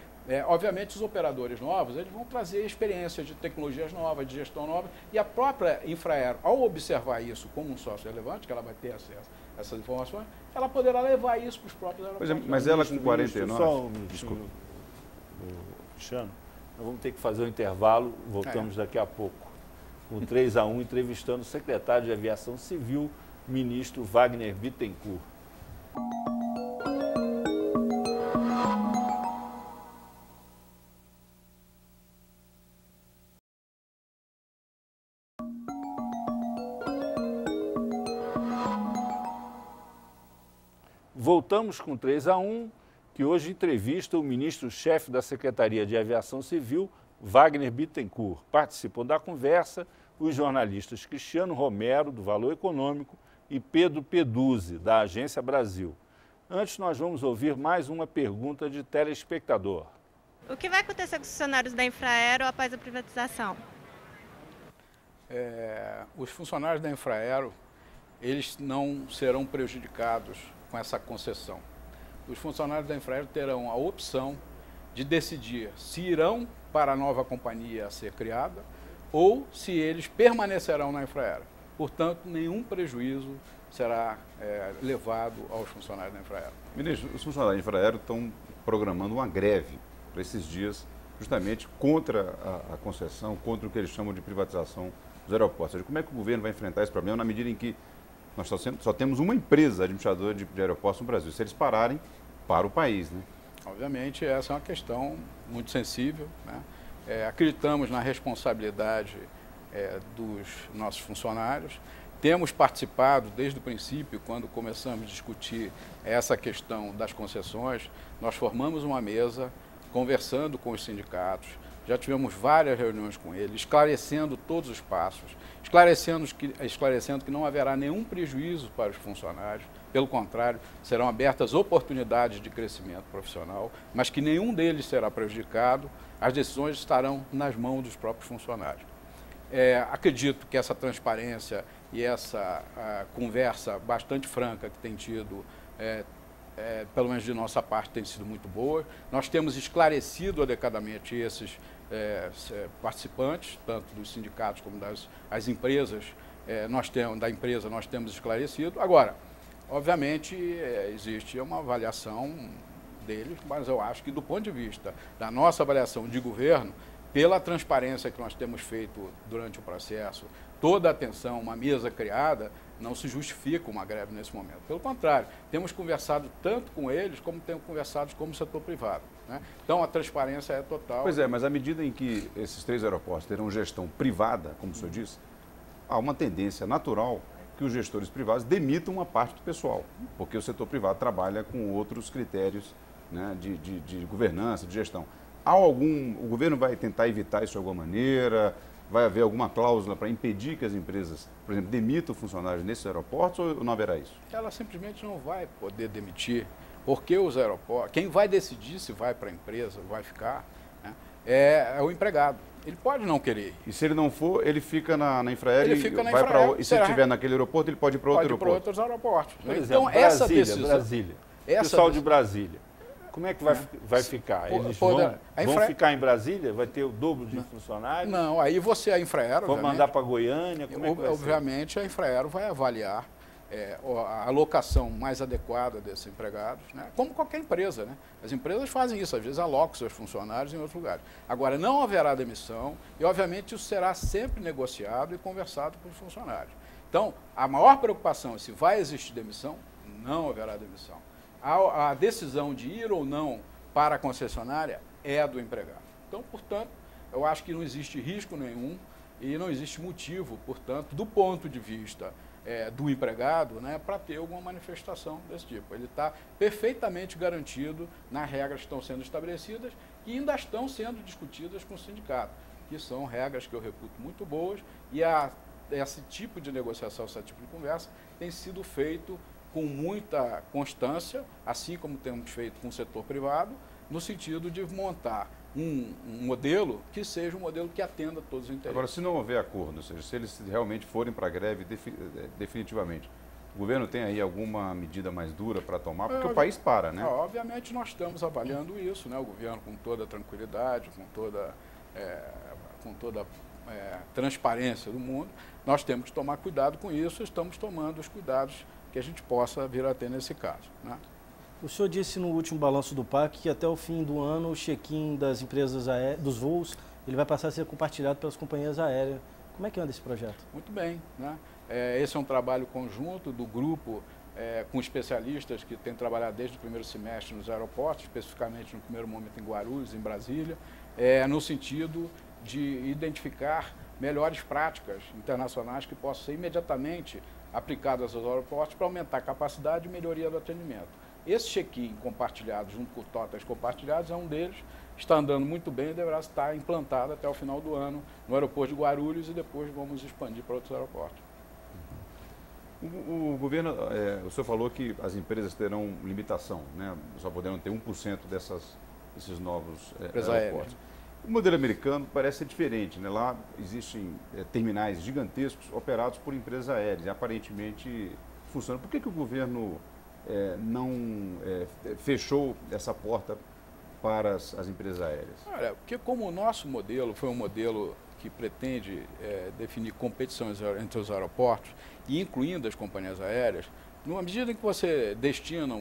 [SPEAKER 5] obviamente, os operadores novos, eles vão trazer experiências de tecnologias novas, de gestão nova, e a própria Infraero, ao observar isso como um sócio relevante, que ela vai ter acesso a essas informações, ela poderá levar isso para os próprios aeroportos.
[SPEAKER 6] Mas ela com 49...
[SPEAKER 1] Só um desculpa. Cristiano, nós vamos ter que fazer um intervalo, voltamos daqui a pouco. Com 3-1, entrevistando o secretário de Aviação Civil, ministro Wagner Bittencourt. Voltamos com 3-1, que hoje entrevista o ministro-chefe da Secretaria de Aviação Civil, Wagner Bittencourt. Participam da conversa os jornalistas Cristiano Romero, do Valor Econômico, e Pedro Peduzzi, da Agência Brasil. Antes, nós vamos ouvir mais uma pergunta de telespectador.
[SPEAKER 9] O que vai acontecer com os funcionários da Infraero após a privatização?
[SPEAKER 5] Os funcionários da Infraero, eles não serão prejudicados com essa concessão. Os funcionários da Infraero terão a opção de decidir se irão para a nova companhia a ser criada ou se eles permanecerão na Infraero. Portanto, nenhum prejuízo será levado aos funcionários da Infraero.
[SPEAKER 6] Ministro, os funcionários da Infraero estão programando uma greve para esses dias, justamente contra a concessão, contra o que eles chamam de privatização dos aeroportos. Ou seja, como é que o governo vai enfrentar esse problema na medida em que nós só temos uma empresa administradora de aeroportos no Brasil? Se eles pararem, para o país, né?
[SPEAKER 5] Obviamente, essa é uma questão muito sensível, né? Acreditamos na responsabilidade dos nossos funcionários Temos participado desde o princípio, quando começamos a discutir essa questão das concessões, nós formamos uma mesa, conversando com os sindicatos, já tivemos várias reuniões com eles, esclarecendo todos os passos, esclarecendo que não haverá nenhum prejuízo para os funcionários, pelo contrário, serão abertas oportunidades de crescimento profissional, mas que nenhum deles será prejudicado, as decisões estarão nas mãos dos próprios funcionários. Acredito que essa transparência e essa conversa bastante franca que tem tido, pelo menos de nossa parte, tem sido muito boa. Nós temos esclarecido adequadamente esses participantes, tanto dos sindicatos como das empresas, nós temos esclarecido. Agora, obviamente, existe uma avaliação deles, mas eu acho que do ponto de vista da nossa avaliação de governo, pela transparência que nós temos feito durante o processo, toda a atenção, uma mesa criada, não se justifica uma greve nesse momento. Pelo contrário, temos conversado tanto com eles, como temos conversado com o setor privado, né? Então, a transparência é total.
[SPEAKER 6] Pois é, mas à medida em que esses 3 aeroportos terão gestão privada, como o senhor disse, há uma tendência natural que os gestores privados demitam uma parte do pessoal, porque o setor privado trabalha com outros critérios, né, de governança, de gestão. O governo vai tentar evitar isso de alguma maneira? Vai haver alguma cláusula para impedir que as empresas, por exemplo, demitam funcionários nesses aeroportos ou não haverá isso?
[SPEAKER 5] Ela simplesmente não vai poder demitir, porque os aeroportos, quem vai decidir se vai para a empresa, vai ficar, né, é o empregado. Ele pode não querer.
[SPEAKER 6] E se ele não for, ele fica na Infraero
[SPEAKER 5] e vai
[SPEAKER 6] para. E se ele estiver naquele aeroporto, ele pode ir para outro aeroporto?
[SPEAKER 5] Pode ir para outros aeroportos.
[SPEAKER 1] Por exemplo,
[SPEAKER 5] então,
[SPEAKER 1] Brasília,
[SPEAKER 5] essa decisão.
[SPEAKER 1] Brasília. Pessoal de Brasília. Como é que vai ficar? Eles vão ficar em Brasília? Vai ter o dobro de funcionários?
[SPEAKER 5] Não, aí você, a Infraero...
[SPEAKER 1] Vão mandar para Goiânia? Como é que vai
[SPEAKER 5] obviamente,
[SPEAKER 1] ser?
[SPEAKER 5] A Infraero vai avaliar a alocação mais adequada desses empregados, né? Como qualquer empresa, né? As empresas fazem isso, às vezes alocam seus funcionários em outros lugares. Agora, não haverá demissão e, obviamente, isso será sempre negociado e conversado com os funcionários. Então, a maior preocupação é se vai existir demissão, não haverá demissão. A decisão de ir ou não para a concessionária é a do empregado. Então, portanto, eu acho que não existe risco nenhum e não existe motivo, portanto, do ponto de vista do empregado, né, para ter alguma manifestação desse tipo. Ele está perfeitamente garantido nas regras que estão sendo estabelecidas e ainda estão sendo discutidas com o sindicato, que são regras que eu reputo muito boas e esse tipo de negociação, esse tipo de conversa tem sido feito com muita constância, assim como temos feito com o setor privado, no sentido de montar um modelo que seja um modelo que atenda todos os interesses.
[SPEAKER 6] Agora, se não houver acordo, ou seja, se eles realmente forem para a greve definitivamente, o governo tem aí alguma medida mais dura para tomar? Porque o país para, né?
[SPEAKER 5] Obviamente nós estamos avaliando isso, né? O governo com toda a tranquilidade, com toda transparência do mundo, nós temos que tomar cuidado com isso, estamos tomando os cuidados que a gente possa vir a ter nesse caso, né?
[SPEAKER 7] O senhor disse no último balanço do PAC que até o fim do ano o check-in das empresas dos voos ele vai passar a ser compartilhado pelas companhias aéreas. Como é que anda esse projeto?
[SPEAKER 5] Muito bem, né? Esse é um trabalho conjunto do grupo com especialistas que têm trabalhado desde o primeiro semestre nos aeroportos, especificamente no primeiro momento em Guarulhos, em Brasília, no sentido de identificar melhores práticas internacionais que possam ser imediatamente aplicadas aos aeroportos para aumentar a capacidade e melhoria do atendimento. Esse check-in compartilhado, junto com totas compartilhados, é um deles, está andando muito bem e deverá estar implantado até o final do ano no aeroporto de Guarulhos e depois vamos expandir para outros aeroportos.
[SPEAKER 6] O governo, o senhor falou que as empresas terão limitação, né? Só poderão ter 1% desses novos aeroportos. O modelo americano parece ser diferente, né? Lá existem terminais gigantescos operados por empresas aéreas e aparentemente funcionam. Por que o governo não fechou essa porta para as empresas aéreas?
[SPEAKER 5] Olha, porque como o nosso modelo foi um modelo que pretende definir competições entre os aeroportos e incluindo as companhias aéreas, numa medida em que você destina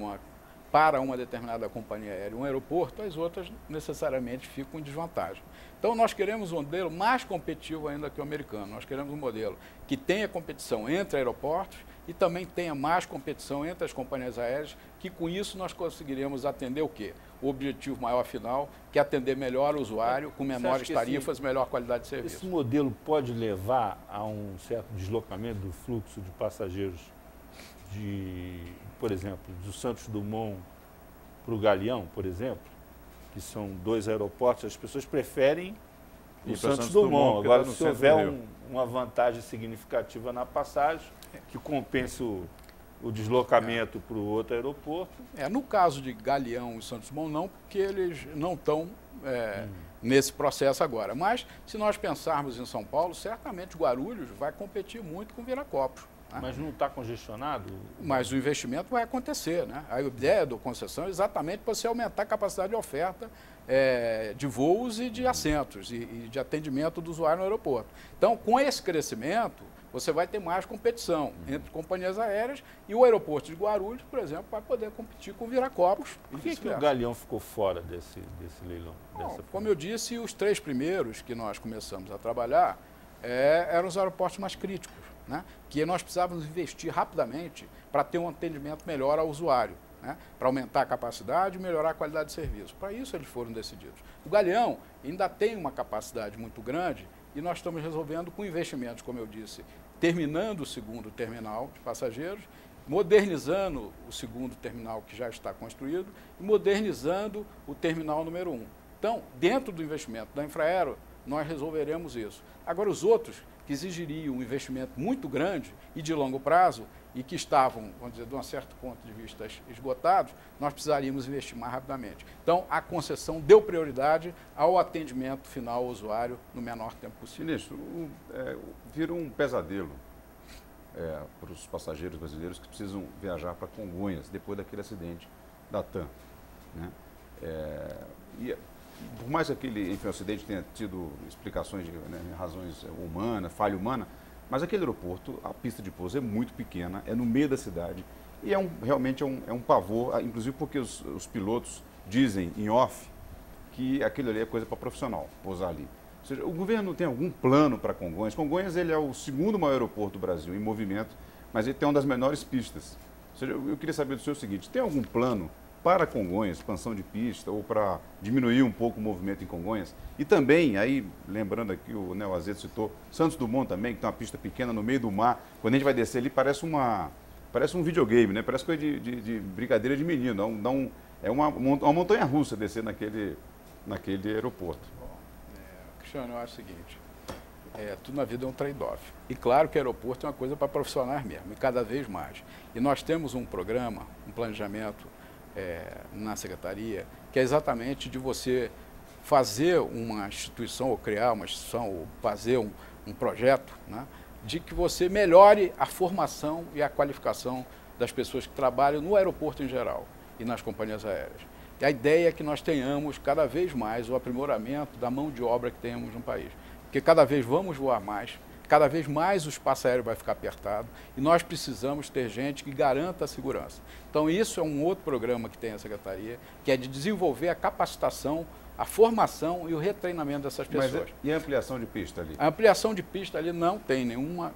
[SPEAKER 5] para uma determinada companhia aérea um aeroporto, as outras necessariamente ficam em desvantagem. Então, nós queremos um modelo mais competitivo ainda que o americano. Nós queremos um modelo que tenha competição entre aeroportos e também tenha mais competição entre as companhias aéreas, que com isso nós conseguiremos atender o quê? O objetivo maior final, que é atender melhor o usuário, com menores tarifas, melhor qualidade de serviço.
[SPEAKER 1] Esse modelo pode levar a um certo deslocamento do fluxo de passageiros, por exemplo, do Santos Dumont para o Galeão, por exemplo, que são 2 aeroportos, as pessoas preferem o Santos Dumont. Agora, se houver uma vantagem significativa na passagem, que compense o deslocamento para o outro aeroporto.
[SPEAKER 5] No caso de Galeão e Santos Dumont, não, porque eles não estão nesse processo agora. Mas, se nós pensarmos em São Paulo, certamente Guarulhos vai competir muito com Viracopos.
[SPEAKER 1] Mas não está congestionado?
[SPEAKER 5] Mas o investimento vai acontecer, né? A ideia da concessão é exatamente para você aumentar a capacidade de oferta de voos e de assentos e de atendimento do usuário no aeroporto. Então, com esse crescimento, você vai ter mais competição entre companhias aéreas e o aeroporto de Guarulhos, por exemplo, vai poder competir com Viracopos.
[SPEAKER 1] Por que o Galeão ficou fora desse leilão?
[SPEAKER 5] Como eu disse, os 3 primeiros que nós começamos a trabalhar eram os aeroportos mais críticos, né? Que nós precisávamos investir rapidamente para ter um atendimento melhor ao usuário, né? Para aumentar a capacidade e melhorar a qualidade de serviço. Para isso eles foram decididos. O Galeão ainda tem uma capacidade muito grande e nós estamos resolvendo com investimentos, como eu disse, terminando o 2º terminal de passageiros, modernizando o 2º terminal que já está construído e modernizando o terminal número 1. Então, dentro do investimento da Infraero, nós resolveremos isso. Agora, os outros que exigiriam um investimento muito grande e de longo prazo e que estavam, vamos dizer, de um certo ponto de vista esgotados, nós precisaríamos investir mais rapidamente. Então, a concessão deu prioridade ao atendimento final ao usuário no menor tempo possível.
[SPEAKER 6] Ministro, virou um pesadelo para os passageiros brasileiros que precisam viajar para Congonhas depois daquele acidente da TAM, né? Por mais que aquele acidente tenha tido explicações de razões humanas, falha humana, mas aquele aeroporto, a pista de pouso é muito pequena, é no meio da cidade e realmente é um pavor, inclusive porque os pilotos dizem em off que aquilo ali é coisa para profissional, pousar ali. Ou seja, o governo tem algum plano para Congonhas? Congonhas ele é o 2º maior aeroporto do Brasil em movimento, mas ele tem uma das menores pistas. Ou seja, eu queria saber do senhor o seguinte, tem algum plano para Congonhas, expansão de pista ou para diminuir um pouco o movimento em Congonhas? E também, aí, lembrando aqui, o Neo Azevedo citou Santos Dumont também, que tem uma pista pequena no meio do mar. Quando a gente vai descer ali, parece um videogame, né? Parece coisa de brincadeira de menino. É uma montanha-russa descer naquele aeroporto.
[SPEAKER 5] Bom, Cristiano, eu acho o seguinte, tudo na vida é um trade-off. E claro que aeroporto é uma coisa para profissionais mesmo, e cada vez mais. E nós temos um programa, um planejamento na Secretaria, que é exatamente de você fazer uma instituição, ou criar uma instituição, ou fazer um projeto, né, de que você melhore a formação e a qualificação das pessoas que trabalham no aeroporto em geral e nas companhias aéreas. E a ideia é que nós tenhamos cada vez mais o aprimoramento da mão de obra que temos no país. Porque cada vez vamos voar mais, cada vez mais o espaço aéreo vai ficar apertado e nós precisamos ter gente que garanta a segurança. Então, isso é um outro programa que tem a Secretaria, que é de desenvolver a capacitação, a formação e o retreinamento dessas pessoas.
[SPEAKER 6] Mas e a ampliação de pista ali?
[SPEAKER 5] A ampliação de pista ali não tem nenhuma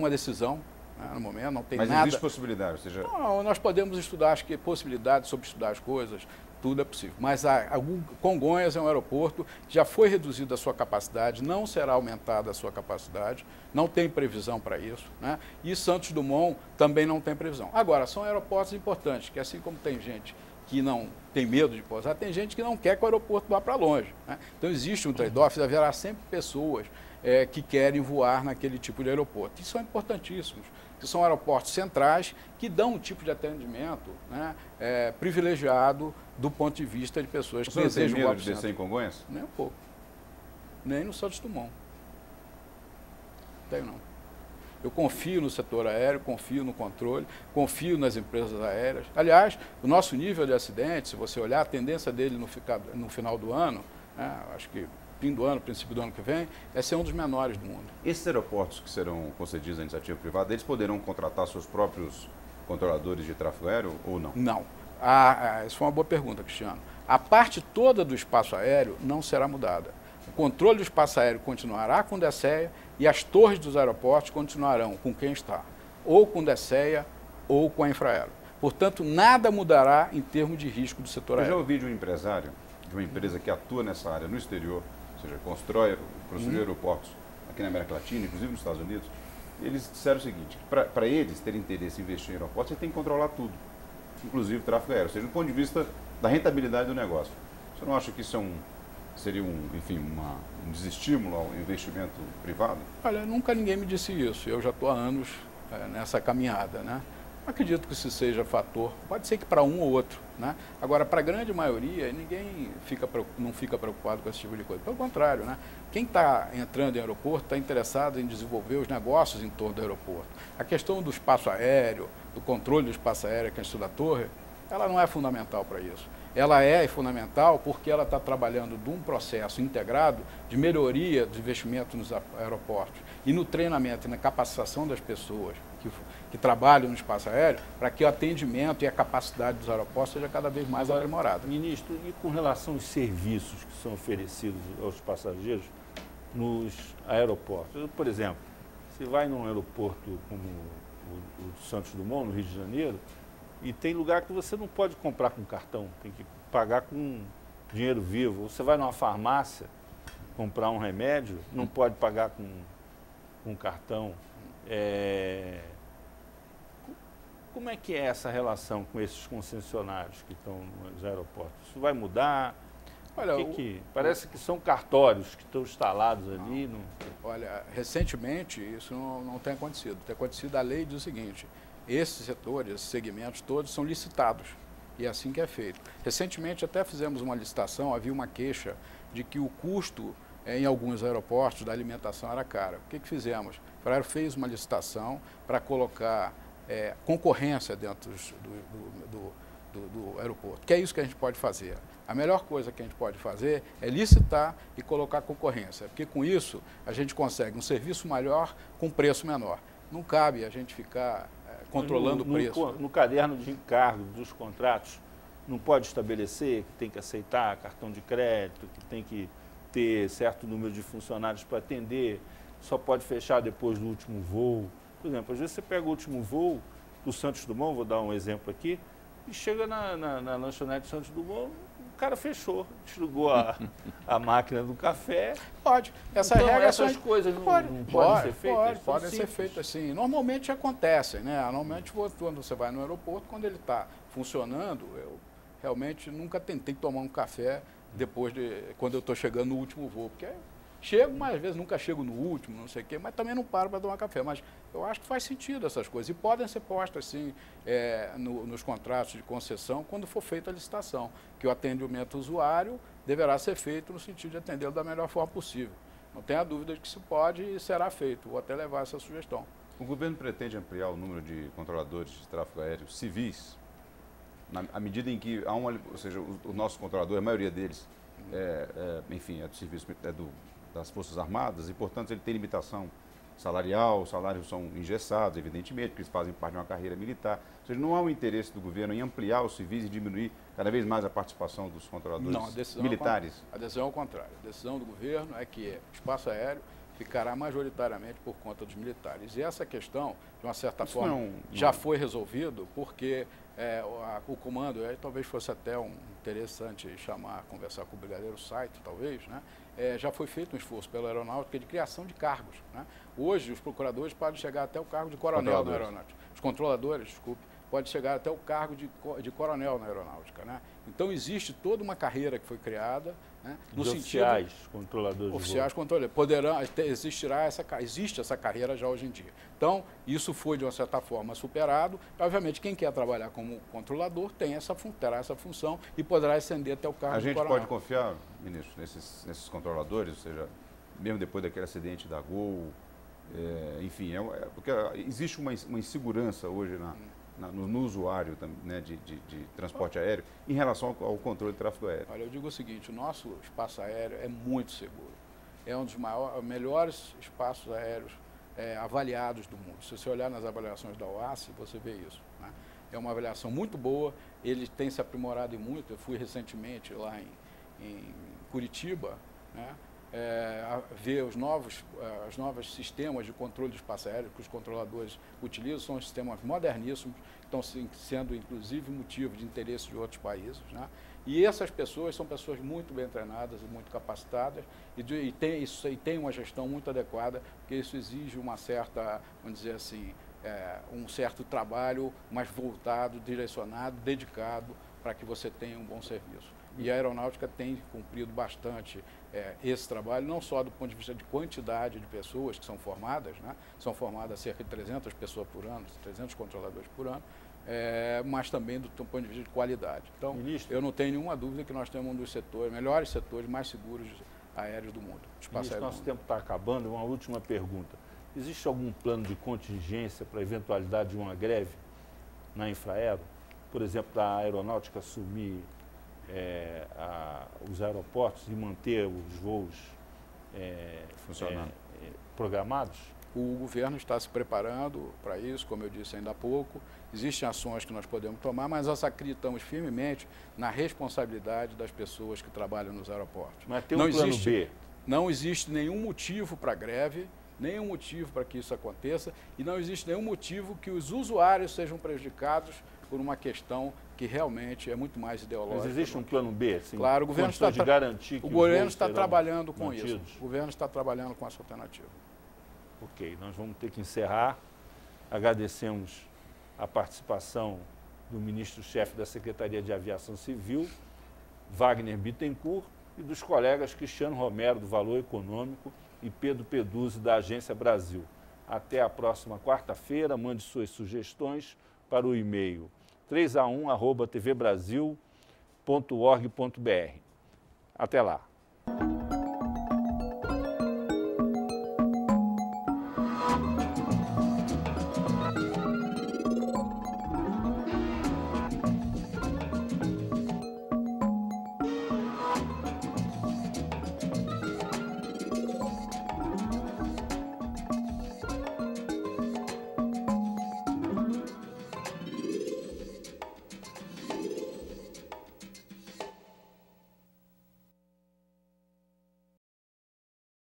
[SPEAKER 5] decisão, né, no momento, não tem nada.
[SPEAKER 6] Mas existe possibilidade? Ou seja...
[SPEAKER 5] Não, nós podemos estudar, acho que possibilidades sobre estudar as coisas, tudo é possível. Mas Congonhas é um aeroporto que já foi reduzida a sua capacidade, não será aumentada a sua capacidade, não tem previsão para isso, né? E Santos Dumont também não tem previsão. Agora, são aeroportos importantes, que assim como tem gente que não tem medo de pousar, tem gente que não quer que o aeroporto vá para longe, né? Então existe um trade-off, haverá sempre pessoas que querem voar naquele tipo de aeroporto. E são importantíssimos, que são aeroportos centrais que dão um tipo de atendimento, né, privilegiado do ponto de vista de pessoas que desejam voar.
[SPEAKER 6] Você tem medo de descer em Congonhas?
[SPEAKER 5] Nem um pouco. Nem no Santos Dumont. Não tenho, não. Eu confio no setor aéreo, confio no controle, confio nas empresas aéreas. Aliás, o nosso nível de acidente, se você olhar, a tendência dele no final do ano, né, acho que fim do ano, princípio do ano que vem, é ser um dos menores do mundo.
[SPEAKER 6] Esses aeroportos que serão concedidos à iniciativa privada, eles poderão contratar seus próprios controladores de tráfego aéreo ou não?
[SPEAKER 5] Não. Essa foi uma boa pergunta, Cristiano. A parte toda do espaço aéreo não será mudada. O controle do espaço aéreo continuará com o DSEA e as torres dos aeroportos continuarão com quem está. ou com o DECEA ou com a Infraero. Portanto, nada mudará em termos de risco do setor aéreo.
[SPEAKER 6] Eu já ouvi de um empresário, de uma empresa que atua nessa área no exterior, ou seja, construir aeroportos aqui na América Latina, inclusive nos Estados Unidos, eles disseram o seguinte, para eles terem interesse em investir em aeroportos, você tem que controlar tudo, inclusive o tráfego aéreo, ou seja, do ponto de vista da rentabilidade do negócio. Você não acha que isso seria um desestímulo ao investimento privado?
[SPEAKER 5] Olha, nunca ninguém me disse isso, eu já estou há anos nessa caminhada, né? Acredito que isso seja fator, pode ser que para um ou outro, né? Agora, para a grande maioria, ninguém não fica preocupado com esse tipo de coisa. Pelo contrário, né? Quem está entrando em aeroporto está interessado em desenvolver os negócios em torno do aeroporto. A questão do espaço aéreo, do controle do espaço aéreo, a questão da torre, ela não é fundamental para isso. Ela é fundamental porque ela está trabalhando de um processo integrado de melhoria do investimento nos aeroportos e no treinamento e na capacitação das pessoas que trabalham no espaço aéreo para que o atendimento e a capacidade dos aeroportos seja cada vez mais aprimorada.
[SPEAKER 1] Ministro, e com relação aos serviços que são oferecidos aos passageiros nos aeroportos? Por exemplo, você vai num aeroporto como o Santos Dumont, no Rio de Janeiro, e tem lugar que você não pode comprar com cartão, tem que pagar com dinheiro vivo. Você vai numa farmácia comprar um remédio, não pode pagar com cartão. Como é que é essa relação com esses concessionários que estão nos aeroportos? Isso vai mudar?
[SPEAKER 5] Olha,
[SPEAKER 1] parece que são cartórios que estão instalados ali. No...
[SPEAKER 5] Olha, recentemente isso não tem acontecido. Tem acontecido, a lei diz o seguinte, esses setores, esses segmentos todos são licitados. E é assim que é feito. Recentemente até fizemos uma licitação, havia uma queixa de que o custo em alguns aeroportos da alimentação era caro. O que fizemos? A Infraero fez uma licitação para colocar concorrência dentro do aeroporto, que é isso que a gente pode fazer. A melhor coisa que a gente pode fazer é licitar e colocar concorrência, porque com isso a gente consegue um serviço maior com preço menor. Não cabe a gente ficar controlando o preço.
[SPEAKER 1] No caderno de encargo dos contratos, não pode estabelecer que tem que aceitar cartão de crédito, que tem que ter certo número de funcionários para atender, só pode fechar depois do último voo. Por exemplo, às vezes você pega o último voo do Santos Dumont, vou dar um exemplo aqui, e chega na lanchonete Santos Dumont, o cara fechou, desligou a máquina do café.
[SPEAKER 5] Pode.
[SPEAKER 1] Essas coisas não podem ser feitas?
[SPEAKER 5] Podem ser feitas assim. Normalmente acontecem, né? Normalmente quando você vai no aeroporto, quando ele está funcionando, eu realmente nunca tentei tomar um café quando eu estou chegando no último voo, porque chego, mas às vezes nunca chego no último, não sei o quê, mas também não paro para tomar café. Mas eu acho que faz sentido essas coisas. E podem ser postas, sim, nos contratos de concessão, quando for feita a licitação, que o atendimento ao usuário deverá ser feito no sentido de atendê-lo da melhor forma possível. Não tenha dúvida de que isso pode e será feito. Vou até levar essa sugestão.
[SPEAKER 6] O governo pretende ampliar o número de controladores de tráfego aéreo civis, à medida em que há ou seja, o nosso controlador, a maioria deles, enfim, é do serviço das Forças Armadas e, portanto, ele tem limitação salarial, os salários são engessados, evidentemente, porque eles fazem parte de uma carreira militar. Ou seja, não há um interesse do governo em ampliar os civis e diminuir cada vez mais a participação dos controladores militares?
[SPEAKER 5] A decisão é o contrário. A decisão do governo é que o espaço aéreo ficará majoritariamente por conta dos militares. E essa questão, de uma certa forma, já foi resolvido porque o comando, talvez fosse até interessante conversar com o brigadeiro Saito, talvez, né? Já foi feito um esforço pela aeronáutica de criação de cargos, né? Hoje, os procuradores podem chegar até o cargo de coronel na aeronáutica. Os controladores, desculpe, podem chegar até o cargo de coronel na aeronáutica, né? Então, existe toda uma carreira que foi criada, né? No
[SPEAKER 1] oficiais, controladores.
[SPEAKER 5] Oficiais, controladores. Existe essa carreira já hoje em dia. Então, isso foi, de uma certa forma, superado. Obviamente, quem quer trabalhar como controlador terá essa função e poderá ascender até o cargo de coronel.
[SPEAKER 6] A gente pode confiar, ministro, nesses controladores, ou seja, mesmo depois daquele acidente da Gol, enfim, porque existe uma insegurança hoje no usuário, né, de transporte aéreo em relação ao controle de tráfego aéreo.
[SPEAKER 5] Olha, eu digo o seguinte, o nosso espaço aéreo é muito seguro. É um dos melhores espaços aéreos avaliados do mundo. Se você olhar nas avaliações da OASI, você vê isso, né? É uma avaliação muito boa, ele tem se aprimorado muito. Eu fui recentemente lá em Curitiba, né? ver os novos sistemas de controle de espaço aéreo que os controladores utilizam, são sistemas moderníssimos, estão sendo inclusive motivo de interesse de outros países, né? E essas pessoas são pessoas muito bem treinadas e muito capacitadas e tem uma gestão muito adequada, porque isso exige uma certa, vamos dizer assim, um certo trabalho mais voltado, direcionado, dedicado, para que você tenha um bom serviço. E a aeronáutica tem cumprido bastante esse trabalho, não só do ponto de vista de quantidade de pessoas que são formadas, né? São formadas cerca de 300 pessoas por ano, 300 controladores por ano, mas também do ponto de vista de qualidade. Então,
[SPEAKER 1] Ministro,
[SPEAKER 5] eu não tenho nenhuma dúvida que nós temos um dos melhores setores mais seguros aéreos do mundo.
[SPEAKER 1] Ministro, nosso tempo está acabando. Uma última pergunta. Existe algum plano de contingência para a eventualidade de uma greve na Infraero? Por exemplo, da aeronáutica assumir os aeroportos e manter os voos
[SPEAKER 6] funcionando,
[SPEAKER 1] programados?
[SPEAKER 5] O governo está se preparando para isso, como eu disse ainda há pouco. Existem ações que nós podemos tomar, mas nós acreditamos firmemente na responsabilidade das pessoas que trabalham nos aeroportos.
[SPEAKER 1] Mas tem um plano B?
[SPEAKER 5] Não existe nenhum motivo para greve, nenhum motivo para que isso aconteça, e não existe nenhum motivo que os usuários sejam prejudicados por uma questão que realmente é muito mais ideológica.
[SPEAKER 1] Mas existe um plano B? Assim,
[SPEAKER 5] claro, o governo está
[SPEAKER 1] de garantir que
[SPEAKER 5] o governo está trabalhando com
[SPEAKER 1] mantidos?
[SPEAKER 5] isso. O governo está trabalhando com essa alternativa.
[SPEAKER 1] Ok, nós vamos ter que encerrar. Agradecemos a participação do ministro-chefe da Secretaria de Aviação Civil, Wagner Bittencourt, e dos colegas Cristiano Romero, do Valor Econômico, e Pedro Peduzzi, da Agência Brasil. Até a próxima quarta-feira. Mande suas sugestões para o e-mail 3a1@tvbrasil.org.br. Até lá.